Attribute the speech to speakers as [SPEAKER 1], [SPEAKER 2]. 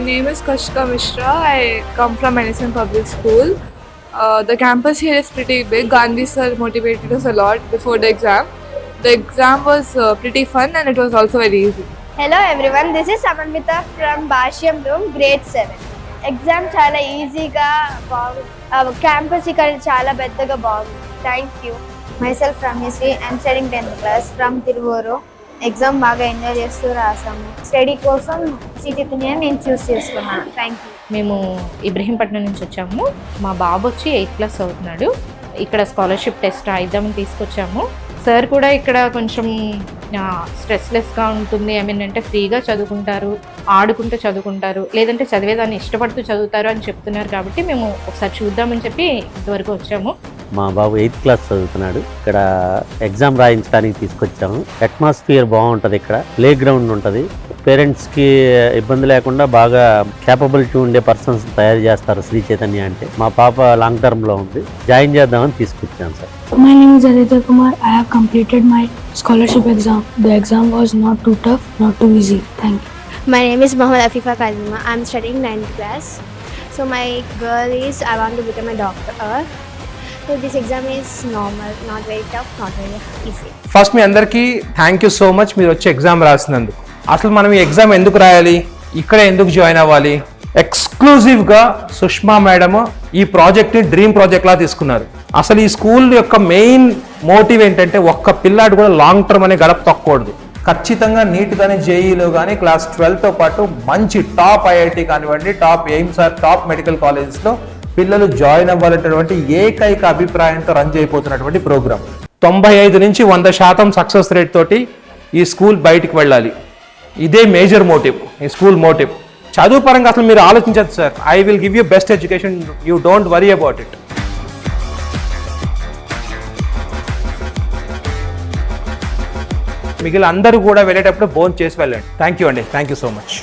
[SPEAKER 1] name is Kashika Mishra. I come from Medicine Public School. The campus here is pretty big. Gandhi sir motivated us a lot before the exam. The exam was pretty fun and it was also very easy.
[SPEAKER 2] Hello everyone, this is Samanvita from Bhashyam Room, grade 7. Exam చాలా ఈజీగా బాగుంది. Campus ఇక్కడ చాలా పెద్దగా బాగుంది. Thank you.
[SPEAKER 3] Myself from history and studying 10th class from Tiruvuru. Exam బాగా enjoy చేస్తూ రాసాము. Study కోసం శ్రీ చైతన్య నేను చూస్ చేసుకున్నాను. Thank you.
[SPEAKER 4] మేము ఇబ్రహీంపట్నం నుంచి వచ్చాము. మా బాబు వచ్చి 8th క్లాస్ అవుతున్నాడు. ఇక్కడ స్కాలర్షిప్ టెస్ట్ రాయిద్దామని తీసుకొచ్చాము. సార్ కూడా ఇక్కడ కొంచెం స్ట్రెస్లెస్గా ఉంటుంది. అంటే ఫ్రీగా చదువుకుంటారు, ఆడుకుంటూ చదువుకుంటారు, లేదంటే చదివేదాన్ని ఇష్టపడుతూ చదువుతారు అని చెప్తున్నారు. కాబట్టి మేము ఒకసారి చూద్దామని చెప్పి ఇంతవరకు వచ్చాము.
[SPEAKER 5] మా బాబు 8th క్లాస్ చదువుతున్నాడు. ఇక్కడ ఎగ్జామ్ రాయించడానికి తీసుకొచ్చాము. అట్మాస్ఫియర్ బాగుంటుంది. ఇక్కడ ప్లే గ్రౌండ్ ఉంటుంది. పేరెంట్స్కి ఇబ్బంది లేకుండా బాగా క్యాపబిలిటీ ఉండే పర్సన్స్ తయారు చేస్తారు శ్రీ చైతన్య అంటే. మా పాప లాంగ్ టర్మ్లో ఉంది, జాయిన్ చేద్దామని తీసుకొచ్చాను sir.
[SPEAKER 6] My name is Aditya Kumar. I have completed my scholarship exam. The exam was not too tough, not too easy. Thank you.
[SPEAKER 2] My name is Mohammad Afifa Kazima. I am studying 9th class. So my goal is I want to become a doctor. So this exam is normal, not very tough, not very easy.
[SPEAKER 7] First మీ అందరికీ thank you so much మీరు వచ్చి exam రాసినందుకు. అసలు మనం ఈ exam ఎందుకు రాయాలి, ఇక్కడ ఎందుకు జాయిన్ అవ్వాలి? ఎక్స్క్లూజివ్గా సుష్మా మేడం ఈ ప్రాజెక్ట్ని డ్రీమ్ ప్రాజెక్ట్లా తీసుకున్నారు. అసలు ఈ స్కూల్ యొక్క మెయిన్ మోటివ్ ఏంటంటే ఒక్క పిల్లాడు కూడా లాంగ్ టర్మ్ అనే గడప తొక్కకూడదు. ఖచ్చితంగా నీట్ కానీ జేఈలో కానీ క్లాస్ 12తో పాటు మంచి టాప్ ఐఐటి కానివ్వండి, top AIIMS or top medical కాలేజెస్లో పిల్లలు జాయిన్ అవ్వాలనేటువంటి ఏకైక అభిప్రాయంతో రన్ చేయబోతున్నటువంటి ప్రోగ్రామ్. 95 నుంచి 100% సక్సెస్ రేట్ తోటి ఈ స్కూల్ బయటికి వెళ్ళాలి. ఇదే మేజర్ మోటివ్, ఈ స్కూల్ మోటివ్. చదువు పరంగా అసలు మీరు ఆలోచించదు sir. I will give you best education, you don't worry about it. మిగిలిన అందరూ కూడా వెళ్ళేటప్పుడు భోజనం చేసి వెళ్ళండి. థ్యాంక్ యూ అండి, థ్యాంక్ యూ సో మచ్.